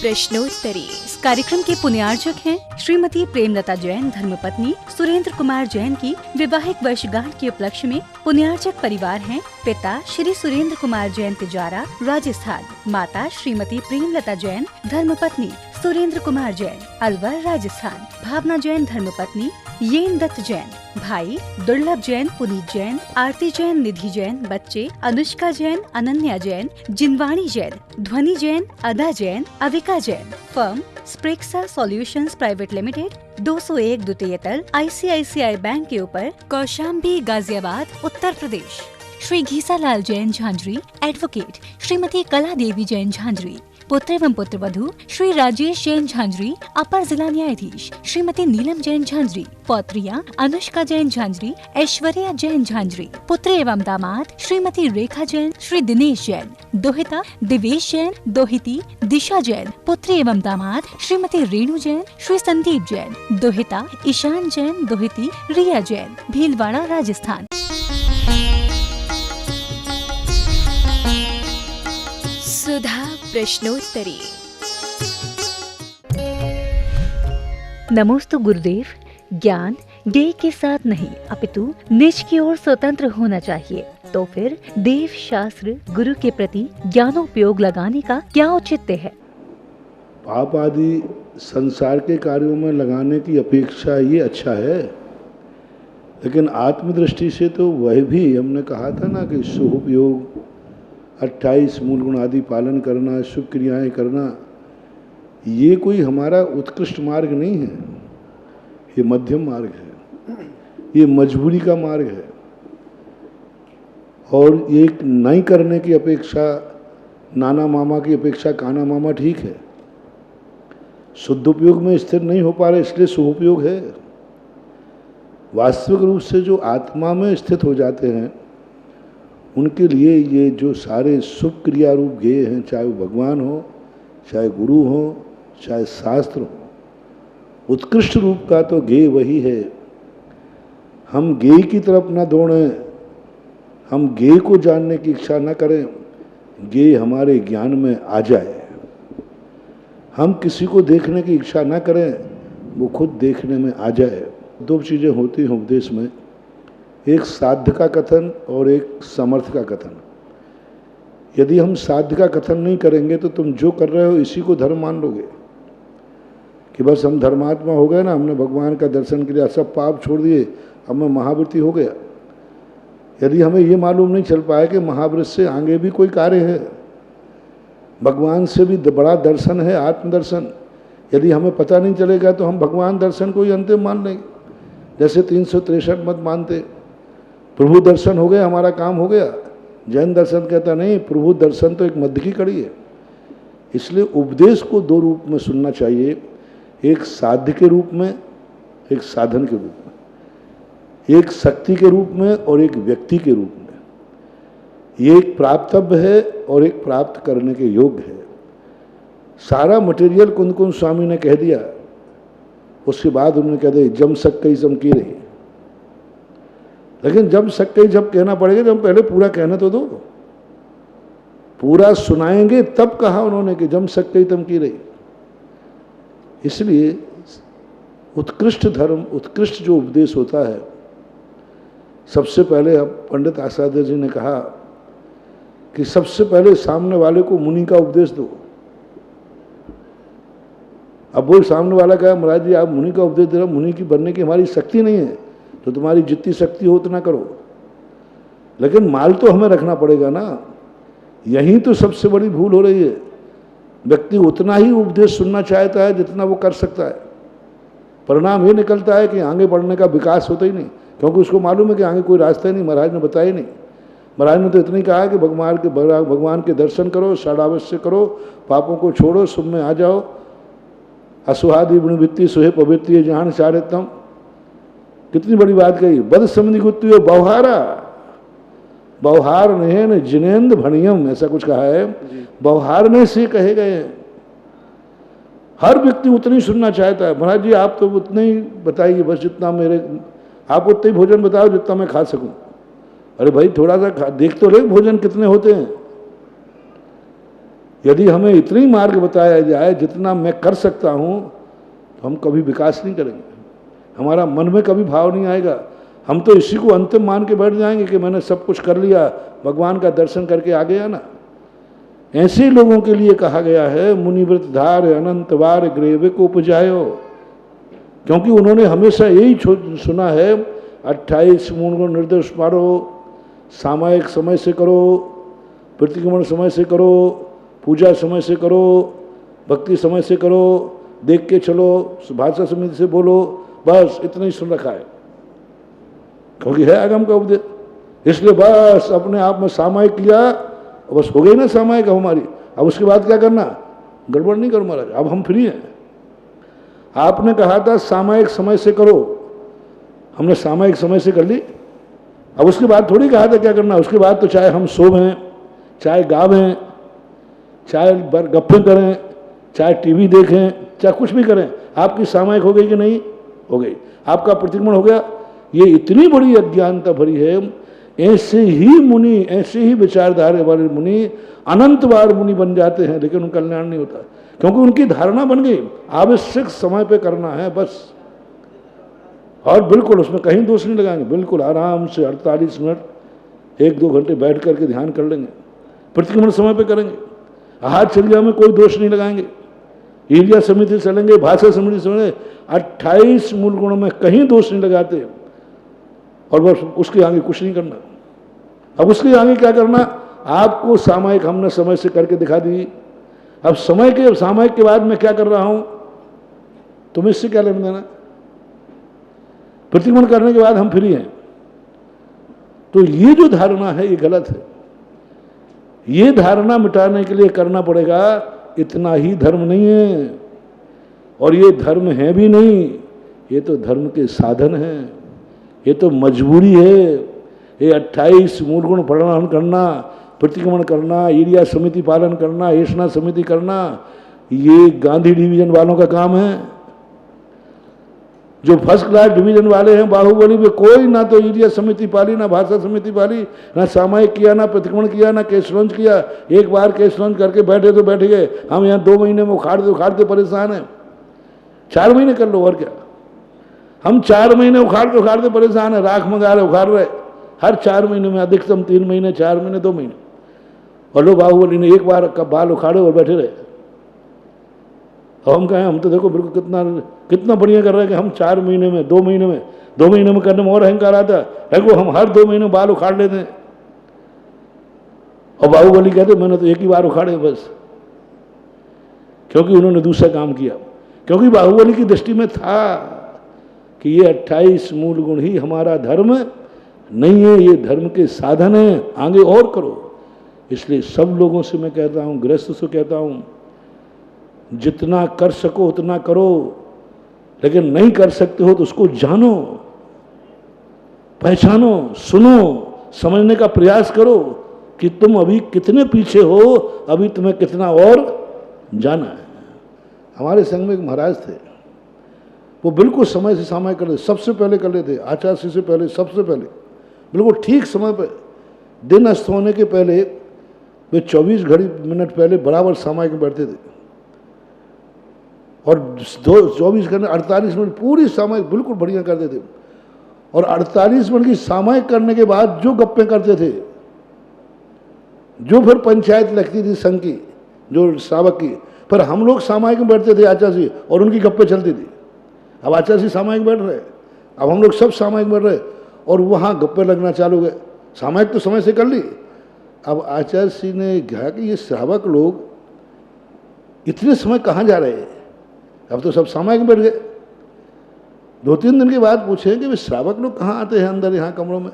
प्रश्नोत्तरी। इस कार्यक्रम के पुण्यार्चक हैं श्रीमती प्रेमलता जैन, धर्मपत्नी सुरेंद्र कुमार जैन की वैवाहिक वर्षगांठ के उपलक्ष्य में पुण्यार्चक परिवार हैं पिता श्री सुरेंद्र कुमार जैन तिजारा, राजस्थान, माता श्रीमती प्रेमलता जैन, धर्मपत्नी सुरेंद्र कुमार जैन, अलवर, राजस्थान, भावना जैन, धर्मपत्नी येन दत्त जैन, भाई दुर्लभ जैन, पुनीत जैन, आरती जैन, निधि जैन, बच्चे अनुष्का जैन, अनन्या जैन, जिनवाणी Jain, Dhwani Jain, Ada Jain, Avika Jain. Firm Sprexa solutions private limited, 201 द्वितीय तल, ICICI बैंक के ऊपर, कौशाम्बी, गाजियाबाद, उत्तर प्रदेश। श्री घीसालाल जैन झांझरी, एडवोकेट श्रीमती कला देवी जैन झांझरी, पुत्र एवं पुत्र वधू श्री राजेश जैन झांझरी, अपर जिला न्यायाधीश श्रीमती नीलम जैन झांझरी, पौत्रियां अनुष्का जैन झांझरी, ऐश्वर्या जैन झांझरी, पुत्र एवं दामाद श्रीमती रेखा जैन, श्री दिनेश जैन, दोहिता दिवेश जैन, दोहिती दिशा जैन, पुत्र एवं दामाद श्रीमती रेणु जैन, श्री संदीप जैन, दोहिता ईशान जैन, दोहिती रिया जैन, भीलवाड़ा, राजस्थान। सुधा प्रश्नोत्तरी। नमोस्तु गुरुदेव। ज्ञान देह के साथ नहीं अपितु निज की ओर स्वतंत्र होना चाहिए, तो फिर देव शास्त्र गुरु के प्रति ज्ञानोपयोग लगाने का क्या औचित्य है? पाप आदि संसार के कार्यों में लगाने की अपेक्षा ये अच्छा है, लेकिन आत्मदृष्टि से तो वह भी हमने कहा था ना कि सुपयोग 28 मूल गुण आदि पालन करना, शुभ क्रियाएँ करना, ये कोई हमारा उत्कृष्ट मार्ग नहीं है, ये मध्यम मार्ग है, ये मजबूरी का मार्ग है। और एक नहीं करने की अपेक्षा, नाना मामा की अपेक्षा काना मामा ठीक है। शुद्ध उपयोग में स्थिर नहीं हो पा रहे, इसलिए सुपयोग है। वास्तविक रूप से जो आत्मा में स्थित हो जाते हैं उनके लिए ये जो सारे शुभ क्रिया रूप गेय हैं, चाहे वो भगवान हो, चाहे गुरु हो, चाहे शास्त्र हो, उत्कृष्ट रूप का तो गेय वही है। हम गेय की तरफ न दौड़ें, हम गेय को जानने की इच्छा न करें, गेय हमारे ज्ञान में आ जाए। हम किसी को देखने की इच्छा न करें, वो खुद देखने में आ जाए। दो चीज़ें होती हैं उपदेश में, एक साध्य का कथन और एक समर्थ का कथन। यदि हम साध्य का कथन नहीं करेंगे तो तुम जो कर रहे हो इसी को धर्म मान लोगे कि बस हम धर्मात्मा हो गए ना, हमने भगवान का दर्शन किया, सब पाप छोड़ दिए, अब मैं महाव्रती हो गया। यदि हमें ये मालूम नहीं चल पाया कि महाव्रत से आगे भी कोई कार्य है, भगवान से भी बड़ा दर्शन है आत्मदर्शन, यदि हमें पता नहीं चलेगा तो हम भगवान दर्शन को ही अंतिम मान लेंगे। जैसे 363 मत मानते, प्रभु दर्शन हो गया, हमारा काम हो गया। जैन दर्शन कहता नहीं, प्रभु दर्शन तो एक मध्य की कड़ी है। इसलिए उपदेश को दो रूप में सुनना चाहिए, एक साध्य के रूप में, एक साधन के रूप में, एक शक्ति के रूप में और एक व्यक्ति के रूप में। ये एक प्राप्तव्य है और एक प्राप्त करने के योग्य है। सारा मटेरियल कुंद कुंद स्वामी ने कह दिया, उसके बाद उन्होंने कह दिया जम सक्कई चमकी रही। लेकिन जब सक्कई जब कहना पड़ेगा, जब पहले पूरा कहना तो दो, पूरा सुनाएंगे तब कहा उन्होंने कि जम सक्कई चमकी रही। इसलिए उत्कृष्ट धर्म, उत्कृष्ट जो उपदेश होता है, सबसे पहले पंडित आचार्य जी ने कहा कि सबसे पहले सामने वाले को मुनि का उपदेश दो। अब वो सामने वाला कहा महाराज जी आप मुनि का उपदेश दे रहे हो, मुनि की बनने की हमारी शक्ति नहीं है, तो तुम्हारी जितनी शक्ति हो उतना करो, लेकिन माल तो हमें रखना पड़ेगा ना। यही तो सबसे बड़ी भूल हो रही है। व्यक्ति उतना ही उपदेश सुनना चाहता है जितना वो कर सकता है। परिणाम ये निकलता है कि आगे बढ़ने का विकास होता ही नहीं, क्योंकि उसको मालूम है कि आगे कोई रास्ता ही नहीं, महाराज ने बताया ही नहीं। महाराज ने तो इतना ही कहा कि भगवान के दर्शन करो, षडावश्य करो, पापों को छोड़ो, शुभ में आ जाओ, असुहादि गुणवृत्ति सुहे पवित्ति जहान चारितम। कितनी बड़ी बात कही। बद समझ गुत्ती बौहारा, बौहार ने जिनेन्द्र भणियम, ऐसा कुछ कहा है, बौहारने से कहे गए। हर व्यक्ति उतनी सुनना चाहता है। महाराज जी आप तो उतने ही बताइए, बस जितना मेरे, आप उतना ही भोजन बताओ जितना मैं खा सकूं। अरे भाई थोड़ा सा देख तो ले भोजन कितने होते हैं। यदि हमें इतनी मार्ग बताया जाए जितना मैं कर सकता हूँ, तो हम कभी विकास नहीं करेंगे, हमारा मन में कभी भाव नहीं आएगा। हम तो इसी को अंतिम मान के बैठ जाएंगे कि मैंने सब कुछ कर लिया, भगवान का दर्शन करके आ गया ना। ऐसे लोगों के लिए कहा गया है मुनिव्रत धार अनंत वार ग्रेवे को उपजायो, क्योंकि उन्होंने हमेशा यही सुना है 28 मूल गुण निर्देश मारो, सामायिक समय से करो, प्रतिक्रमण समय से करो, पूजा समय से करो, भक्ति समय से करो, देख के चलो, भाषा समिति से बोलो, बस इतना ही सुन रखा है, क्योंकि है आगम का उपदेश। इसलिए बस अपने आप में सामायिक किया, बस हो गई ना सामायिक हमारी। अब उसके बाद क्या करना, गड़बड़ नहीं करो महाराज, अब हम फ्री हैं। आपने कहा था सामायिक समय से करो, हमने सामायिक समय से कर ली। अब उसके बाद थोड़ी कहा था क्या करना, उसके बाद तो चाहे हम सोवें, चाहे गावें, चाहे गप्पे करें, चाहे टीवी देखें, चाहे कुछ भी करें, आपकी सामायिक हो गई कि नहीं हो गई, आपका प्रतिक्रमण हो गया। ये इतनी बड़ी अज्ञानता भरी है। ऐसे ही मुनि, ऐसे ही विचारधारा वाले मुनि अनंत बार मुनि बन जाते हैं, लेकिन उनका कल्याण नहीं होता, क्योंकि उनकी धारणा बन गई आवश्यक समय पे करना है बस। और बिल्कुल उसमें कहीं दोष नहीं लगाएंगे, बिल्कुल आराम से 48 मिनट 1-2 घंटे बैठ करके ध्यान कर लेंगे, प्रतिक्रमण समय पे करेंगे, आहारचर्या में कोई दोष नहीं लगाएंगे, ईर्ष्या समिति चलेंगे, भाषा समिति चलेंगे, 28 मूल गुणों में कहीं दोष नहीं लगाते। और बस उसके आगे कुछ नहीं करना। अब उसके आगे क्या करना, आपको सामायिक हमने समय से करके दिखा दी। अब सामायिक के बाद मैं क्या कर रहा हूं, तुम्हें इससे क्या लेना देना। प्रतिक्रमण करने के बाद हम फ्री हैं। तो ये जो धारणा है ये गलत है। ये धारणा मिटाने के लिए करना पड़ेगा, इतना ही धर्म नहीं है, और ये धर्म है भी नहीं, ये तो धर्म के साधन हैं, ये तो मजबूरी है। ये 28 मूल गुण प्रणयन करना, प्रतिक्रमण करना, ईर्ष्या समिति पालन करना, ऐषणा समिति करना, ये गांधी डिवीजन वालों का काम है। जो फर्स्ट क्लास डिवीजन वाले हैं बाहुबली में, कोई ना तो ईर्ष्या समिति पाली, ना भाषा समिति पाली, ना सामायिक किया, ना प्रतिक्रमण किया, ना केस लॉन्च किया। एक बार केस लॉन्च करके बैठे तो बैठ गए। हम यहाँ 2 महीने में उखाड़ते परेशान हैं। 4 महीने कर लो और क्या। हम 4 महीने उखाड़ते परेशान है, राख मंगा रहे, उखाड़ रहे, हर 4 महीने में अधिकतम 3 महीने, 4 महीने, 2 महीने। और लो बाहुबली ने एक बार का बाल उखाड़े और बैठे रहे। हम कहें, हम तो देखो बिल्कुल कितना बढ़िया कर रहे हैं कि हम 4 महीने में, 2 महीने में करने में और अहंकार आता है। देखो हम हर 2 महीने बाल उखाड़ लेते हैं, और बाहुबली कहते मैंने तो एक ही बार उखाड़े बस, क्योंकि उन्होंने दूसरा काम किया। क्योंकि बाहुबली की दृष्टि में था कि ये 28 मूल गुण ही हमारा धर्म नहीं है, ये धर्म के साधन है, आगे और करो। इसलिए सब लोगों से मैं कहता हूँ, गृहस्थ से कहता हूँ, जितना कर सको उतना करो, लेकिन नहीं कर सकते हो तो उसको जानो, पहचानो, सुनो, समझने का प्रयास करो कि तुम अभी कितने पीछे हो, अभी तुम्हें कितना और जाना है। हमारे संघ में एक महाराज थे, वो बिल्कुल समय से सामायिक कर लेते, सबसे पहले कर लेते, आचार्य से पहले, सबसे पहले बिल्कुल ठीक समय पे, दिन अस्त होने के पहले वे 24 मिनट पहले बराबर सामायिक में बैठते थे, और 24 घंटे 48 मिनट पूरी सामायिक बिल्कुल बढ़िया करते थे। और 48 मिनट की सामायिक करने के बाद जो गप्पे करते थे, जो फिर पंचायत लगती थी संघ की, जो श्रावक की, पर हम लोग सामायिक में बैठते थे आचार्य जी, और उनकी गप्पे चलती थी। अब आचार्य जी सामायिक बैठ रहे, अब हम लोग सब सामायिक बैठ रहे, और वहाँ गप्पे लगना चालू गए। सामायिक तो समय से कर ली। अब आचार्य जी ने कहा कि ये श्रावक लोग इतने समय कहाँ जा रहे हैं, अब तो सब सामायिक में बैठ गए। 2-3 दिन के बाद पूछे कि वे श्रावक लोग कहाँ आते हैं अंदर यहाँ कमरों में।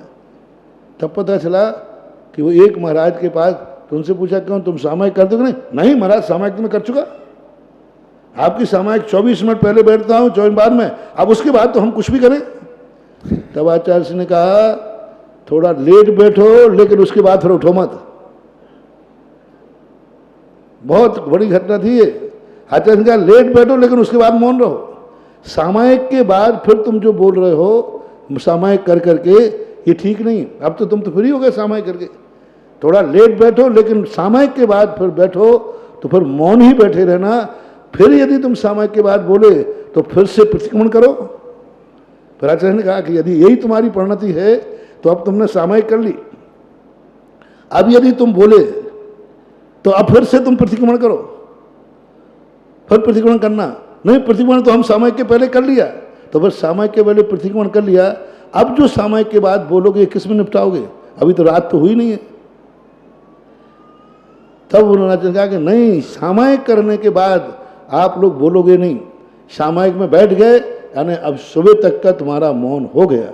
तब पता चला कि वो एक महाराज के पास, तो उनसे पूछा क्यों तुम सामायिक करते हो? नहीं महाराज, सामायिक तो मैं कर चुका, आपकी सामायिक 24 मिनट पहले बैठता हूँ, 24 बाद में, अब उसके बाद तो हम कुछ भी करें। तब आचार्य जी ने कहा थोड़ा लेट बैठो, लेकिन उसके बाद फिर उठो मत। बहुत बड़ी घटना थी ये। आचार्य जी ने कहा लेट बैठो, लेकिन उसके बाद मौन रहो। सामायिक के बाद फिर तुम जो बोल रहे हो सामायिक कर करके, ये ठीक नहीं। अब तो तुम तो फ्री हो गए सामायिक करके, थोड़ा लेट बैठो, लेकिन सामायिक के बाद फिर बैठो तो फिर मौन ही बैठे रहना। फिर यदि तुम सामायिक के बाद बोले तो फिर से प्रतिक्रमण करो। फिर आचार्य ने कहा कि यदि यही तुम्हारी परिणति है तो अब तुमने सामायिक कर ली, अब यदि तुम बोले तो अब फिर से तुम प्रतिक्रमण करो। फिर प्रतिक्रमण करना नहीं, प्रतिक्रमण तो हम सामायिक के पहले कर लिया, तो फिर सामायिक के पहले प्रतिक्रमण कर लिया, अब जो सामायिक के बाद बोलोगे किस में निपटाओगे? अभी तो रात तो हुई नहीं है। तब उन्होंने कहा कि नहीं, सामायिक करने के बाद आप लोग बोलोगे नहीं, सामायिक में बैठ गए यानी अब सुबह तक का तुम्हारा मौन हो गया।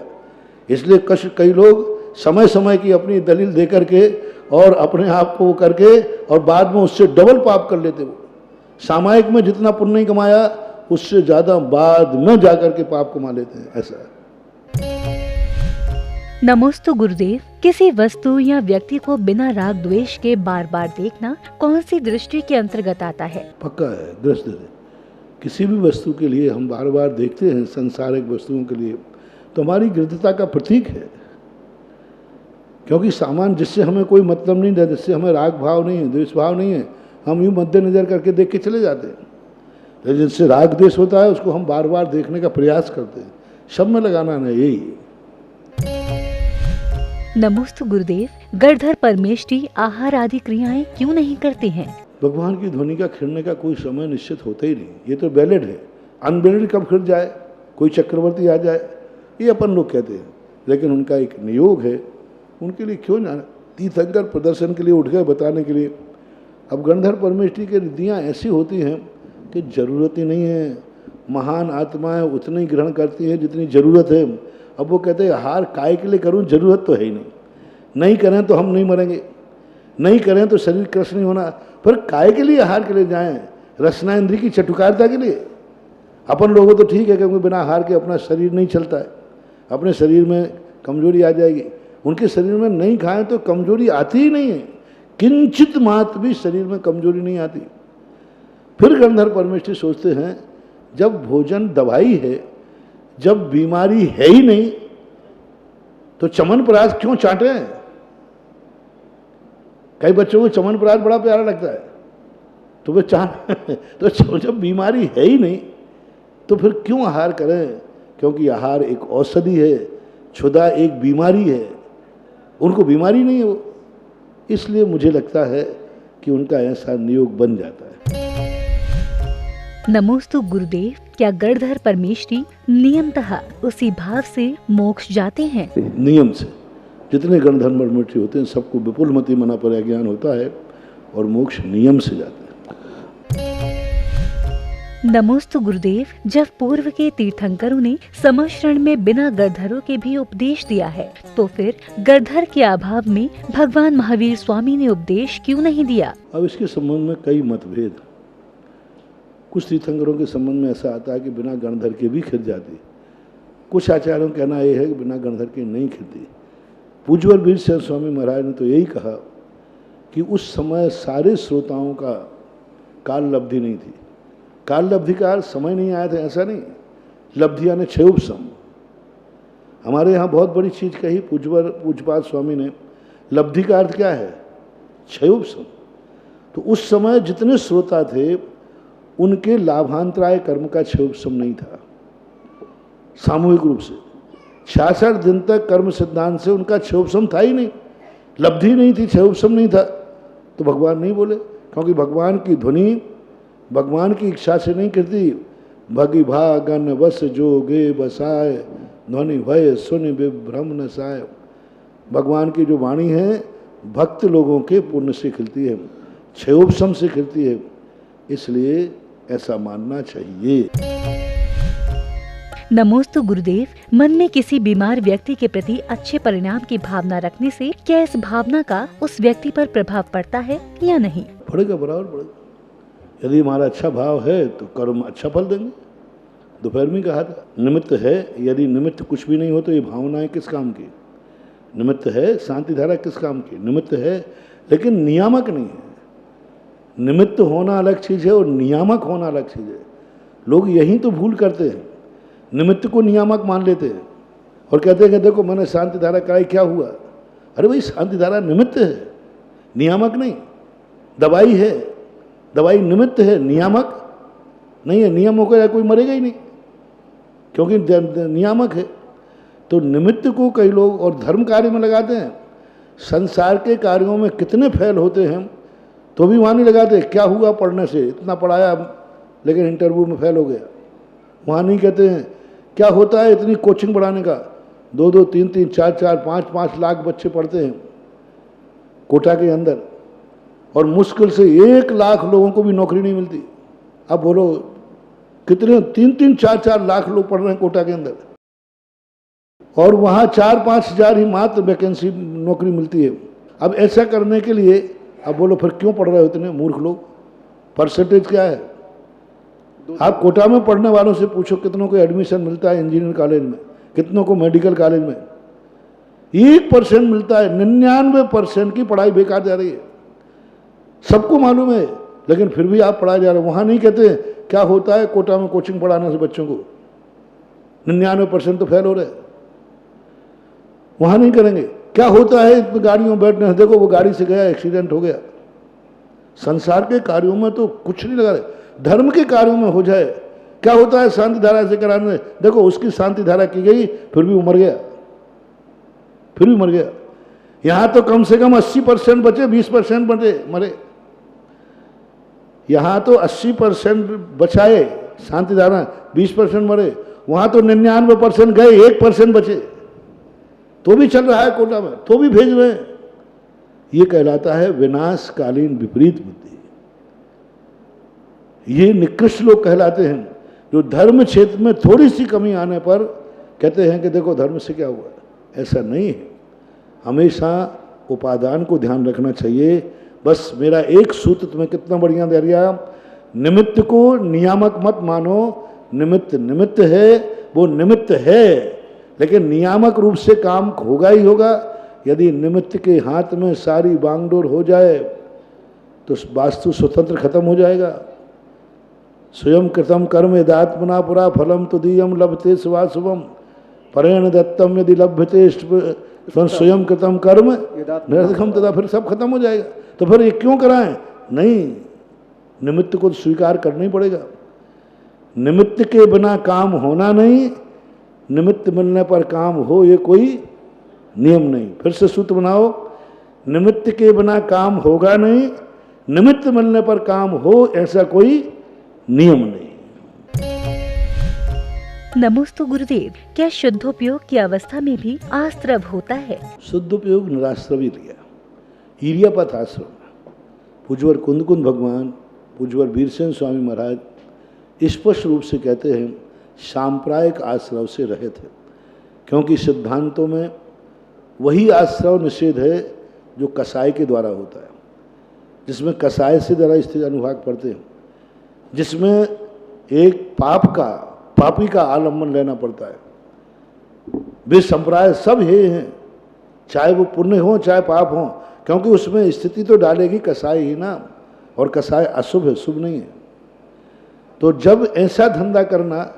इसलिए कई लोग समय समय की अपनी दलील दे करके और अपने आप को करके और बाद में उससे डबल पाप कर लेते। वो सामायिक में जितना पुण्य नहीं कमाया उससे ज़्यादा बाद में जाकर के पाप कमा लेते हैं। ऐसा नमोस्तु गुरुदेव, किसी वस्तु या व्यक्ति को बिना राग द्वेष के बार बार देखना कौन सी दृष्टि के अंतर्गत आता है? पक्का है दृष्टि। किसी भी वस्तु के लिए हम बार बार देखते हैं, संसारिक वस्तुओं के लिए, तो हमारी गृद्धता का प्रतीक है। क्योंकि सामान जिससे हमें कोई मतलब नहीं है, जिससे हमें राग भाव नहीं है, द्वेष भाव नहीं है, हम यूँ मद्देनजर करके देख के चले जाते हैं। लेकिन जिससे राग द्वेष होता है उसको हम बार बार देखने का प्रयास करते हैं। सब में लगाना नहीं, यही। नमोस्तु गुरुदेव, गणधर परमेष्ठी आहार आदि क्रियाएं क्यों नहीं करते हैं? भगवान की ध्वनि का खिड़ने का कोई समय निश्चित होता ही नहीं। ये तो वैलिड है। अनवैलिड कब खिड़ जाए, कोई चक्रवर्ती आ जाए, ये अपन लोग कहते हैं, लेकिन उनका एक नियोग है। उनके लिए क्यों जाना? तीर्थंकर प्रदर्शन के लिए उठ गए बताने के लिए। अब गणधर परमेष्ठी की रिद्धियाँ ऐसी होती हैं कि जरूरत ही नहीं है। महान आत्माएं उतनी ग्रहण करती हैं जितनी ज़रूरत है। अब वो कहते हैं आहार काय के लिए करूं, जरूरत तो है ही नहीं। नहीं करें तो हम नहीं मरेंगे, नहीं करें तो शरीर कृष्ण नहीं होना, पर काय के लिए आहार के लिए जाएं? रसना इंद्री की चटुकारिता के लिए? अपन लोगों तो ठीक है क्योंकि बिना आहार के अपना शरीर नहीं चलता है, अपने शरीर में कमजोरी आ जाएगी। उनके शरीर में नहीं खाएं तो कमजोरी आती ही नहीं है, किंचित मात्र भी शरीर में कमजोरी नहीं आती। फिर गणधर परमेष्ठी सोचते हैं जब भोजन दवाई है, जब बीमारी है ही नहीं, तो चमनप्राश क्यों चाटे? कई बच्चों को चमनप्राश बड़ा प्यारा लगता है, तो वे तो जब बीमारी है ही नहीं तो फिर क्यों आहार करें? क्योंकि आहार एक औषधि है, क्षुधा एक बीमारी है। उनको बीमारी नहीं है वो, इसलिए मुझे लगता है कि उनका ऐसा नियोग बन जाता है। नमोस्तु गुरुदेव, क्या गणधर परमेष्ठी नियमतः उसी भाव से मोक्ष जाते हैं? नियम से। जितने गणधर परमेष्ठी होते हैं सबको विपुल मति मना पर ज्ञान होता है और मोक्ष नियम से जाता है। नमोस्तु गुरुदेव, जब पूर्व के तीर्थंकरों ने समश्रण में बिना गणधरों के भी उपदेश दिया है, तो फिर गणधर के अभाव में भगवान महावीर स्वामी ने उपदेश क्यों नहीं दिया? अब इसके संबंध में कई मतभेद। कुछ तीर्थंकरों के संबंध में ऐसा आता है कि बिना गणधर के भी खिर जाती। कुछ आचार्यों का कहना यह है कि बिना गणधर के नहीं खिरती। पूज्यवर वीरसेन स्वामी महाराज ने तो यही कहा कि उस समय सारे श्रोताओं का काल लब्धि नहीं थी। काल लब्धि का समय नहीं आया था, ऐसा नहीं। लब्धि यानी क्षयोपशम। हमारे यहाँ बहुत बड़ी चीज़ कही पूज्यपाद स्वामी ने। लब्धि का अर्थ क्या है? क्षयोपशम। तो उस समय जितने श्रोता थे उनके लाभांतराय कर्म का क्षयोपशम नहीं था। सामूहिक रूप से 66 दिन तक कर्म सिद्धांत से उनका क्षयोपशम था ही नहीं, लब्धि नहीं थी, क्षयोपशम नहीं था। तो भगवान नहीं बोले, क्योंकि भगवान की ध्वनि भगवान की इच्छा से नहीं करती। भगी भागन वस जोगे बसाए, ध्वनि भय सुन विभ्रम नसाय। भगवान की जो वाणी है भक्त लोगों के पुण्य से खिलती है, क्षयोपशम से खिलती है, इसलिए ऐसा मानना चाहिए। नमोस्तु गुरुदेव, मन में किसी बीमार व्यक्ति के प्रति अच्छे परिणाम की भावना रखने से क्या इस भावना का उस व्यक्ति पर प्रभाव पड़ता है या नहीं? पड़ेगा, बराबर पड़ेगा। यदि हमारा अच्छा भाव है तो कर्म अच्छा फल देंगे। दोपहर में कहा था निमित्त है, यदि निमित्त कुछ भी नहीं हो तो ये भावनाएं किस काम की? निमित्त है, शांति धारा किस काम की? निमित्त है, लेकिन नियामक नहीं है। निमित्त होना अलग चीज़ है और नियामक होना अलग चीज़ है। लोग यही तो भूल करते हैं, निमित्त को नियामक मान लेते हैं और कहते हैं कि देखो मैंने शांति धारा कराई, क्या हुआ? अरे भाई, शांति धारा निमित्त है, नियामक नहीं। दवाई है, दवाई निमित्त है, नियामक नहीं है। नियम होकर कोई मरेगा ही नहीं, क्योंकि नियामक है। तो निमित्त को कई लोग और धर्म कार्य में लगाते हैं। संसार के कार्यों में कितने फेल होते हैं तो भी वहाँ नहीं लगाते। क्या हुआ पढ़ने से, इतना पढ़ाया लेकिन इंटरव्यू में फेल हो गया, वहाँ नहीं कहते हैं। क्या होता है इतनी कोचिंग बढ़ाने का, 2-2, 3-3, 4-4, 5-5 लाख बच्चे पढ़ते हैं कोटा के अंदर, और मुश्किल से 1 लाख लोगों को भी नौकरी नहीं मिलती। अब बोलो कितने 3-3, 4-4 लाख लोग पढ़ रहे हैं कोटा के अंदर, और वहाँ 4-5 हज़ार ही मात्र वैकेंसी नौकरी मिलती है। अब ऐसा करने के लिए अब बोलो फिर क्यों पढ़ रहे हो इतने मूर्ख लोग? परसेंटेज क्या है? आप कोटा में पढ़ने वालों से पूछो कितनों को एडमिशन मिलता है इंजीनियरिंग कॉलेज में, कितनों को मेडिकल कॉलेज में? 1% मिलता है। 99% की पढ़ाई बेकार जा रही है, सबको मालूम है, लेकिन फिर भी आप पढ़ाए जा रहे हो। वहाँ नहीं कहते क्या होता है कोटा में कोचिंग पढ़ाने से बच्चों को 99% तो फेल हो रहे, वहाँ नहीं करेंगे। क्या होता है इतनी गाड़ियों में बैठने से, देखो वो गाड़ी से गया एक्सीडेंट हो गया। संसार के कार्यों में तो कुछ नहीं लगा रहे, धर्म के कार्यों में हो जाए। क्या होता है शांति धारा से कराने में, देखो उसकी शांति धारा की गई फिर भी वो मर गया, फिर भी मर गया। यहाँ तो कम से कम 80% बचे, 20% बचे मरे। यहाँ तो 80% बचाए शांति धारा, 20% मरे। वहाँ तो 99% गए, 1% बचे, तो भी चल रहा है कोटा में, तो भी भेज रहे हैं। ये कहलाता है विनाशकालीन विपरीत बुद्धि। ये निकृष्ट लोग कहलाते हैं जो धर्म क्षेत्र में थोड़ी सी कमी आने पर कहते हैं कि देखो धर्म से क्या हुआ। ऐसा नहीं है, हमेशा उपादान को ध्यान रखना चाहिए। बस मेरा एक सूत्र तुम्हें कितना बढ़िया दे दिया, निमित्त को नियामक मत मानो। निमित्त निमित्त है, वो निमित्त है, लेकिन नियामक रूप से काम होगा ही होगा। यदि निमित्त के हाथ में सारी बांगडोर हो जाए तो वास्तु स्वतंत्र खत्म हो जाएगा। स्वयं कृतम कर्म यदात्मना पुरा फलम तुदीयम लभते शुभम परेण दत्तम यदि लभ्यते स्वयं कृतम कर्म निरर्थकम, तथा फिर सब खत्म हो जाएगा। तो फिर ये क्यों कराएं? नहीं, निमित्त को स्वीकार करना ही पड़ेगा। निमित्त के बिना काम होना नहीं, निमित्त मिलने पर काम हो, ये कोई नियम नहीं। फिर से सूत्र बनाओ, निमित्त के बिना काम होगा नहीं, निमित्त मिलने पर काम हो, ऐसा कोई नियम नहीं। नमोस्तु गुरुदेव, क्या शुद्धोपयोग की अवस्था में भी आस्त्रव होता है? शुद्धोपयोग निराश्रवी लिया ईरियापत आश्रम में पूज्यवर कुंद भगवान, पूज्यवर वीरसेन स्वामी महाराज स्पष्ट रूप से कहते हैं सांप्रदायिक आश्रव से रहित है, क्योंकि सिद्धांतों में वही आश्रव निषेध है जो कसाय के द्वारा होता है, जिसमें कसाय से द्वारा स्थिति अनुभाग पढ़ते हैं, जिसमें एक पापी का आलम्बन लेना पड़ता है। वे संप्रदाय सब हे हैं, चाहे वो पुण्य हो चाहे पाप हो, क्योंकि उसमें स्थिति तो डालेगी कसाय ही ना, और कसाय अशुभ है, शुभ नहीं है। तो जब ऐसा धंधा करना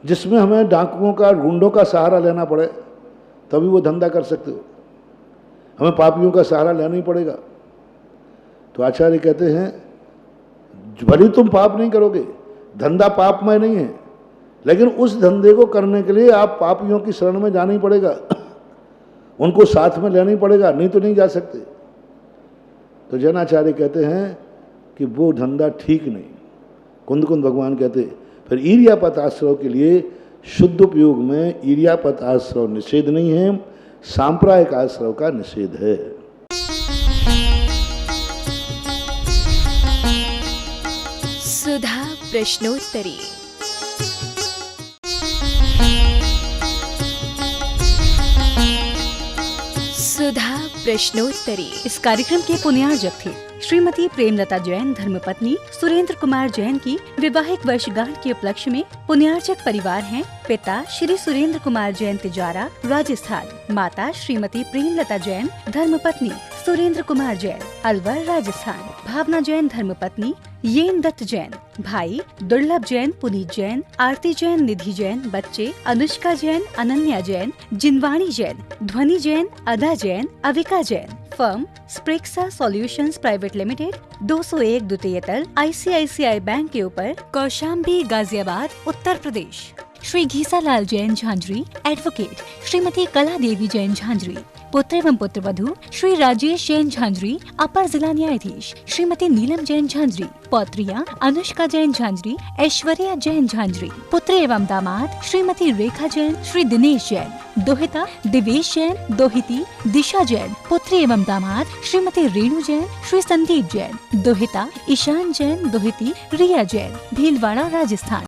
जिसमें हमें डाकुओं का, गुंडों का सहारा लेना पड़े, तभी वो धंधा कर सकते हो। हमें पापियों का सहारा लेना ही पड़ेगा। तो आचार्य कहते हैं भले तुम पाप नहीं करोगे, धंधा पापमय नहीं है, लेकिन उस धंधे को करने के लिए आप पापियों की शरण में जाना ही पड़ेगा, उनको साथ में लेना ही पड़ेगा, नहीं तो नहीं जा सकते। तो जैनाचार्य कहते हैं कि वो धंधा ठीक नहीं। कुंद भगवान कहते फिर ईरियापत आश्रव के लिए शुद्ध उपयोग में ईरियापत आश्रव निषेध नहीं है, सांप्रदायिक आश्रव का निषेध है। सुधा प्रश्नोत्तरी। सुधा प्रश्नोत्तरी। इस कार्यक्रम के पुण्यार्जक थे श्रीमती प्रेमलता जैन धर्मपत्नी सुरेंद्र कुमार जैन की वैवाहिक वर्षगांठ के उपलक्ष्य में पुण्यार्जक परिवार हैं पिता श्री सुरेंद्र कुमार जैन तिजारा राजस्थान, माता श्रीमती प्रेमलता जैन धर्मपत्नी सुरेंद्र कुमार जैन अलवर राजस्थान, भावना जैन धर्मपत्नी येन दत्त जैन, भाई दुर्लभ जैन, पुनीत जैन, आरती जैन, निधि जैन, बच्चे अनुष्का जैन, अनन्या जैन, जिनवाणी Jain, Dhwani Jain, Ada Jain, Avika Jain. Firm Sprexa solutions private limited, 201 द्वितीय तल, ICICI बैंक के ऊपर, कौशाम्बी, गाजियाबाद, उत्तर प्रदेश। श्री घीसालाल जैन झांझरी, एडवोकेट, श्रीमती कला देवी जैन झांझरी, पुत्र एवं पुत्र वधू श्री राजेश जैन झांझरी, अपर जिला न्यायाधीश, श्रीमती नीलम जैन झांझरी, पौत्रियां अनुष्का जैन झांझरी, ऐश्वर्या जैन झांझरी, पुत्र एवं दामाद श्रीमती रेखा जैन, श्री दिनेश जैन, दोहिता दिवेश जैन, दोहिती दिशा जैन, पुत्र एवं दामाद श्रीमती रेणु जैन, श्री संदीप जैन, दोहिता ईशान जैन, दोहिती रिया जैन, भीलवाड़ा, राजस्थान।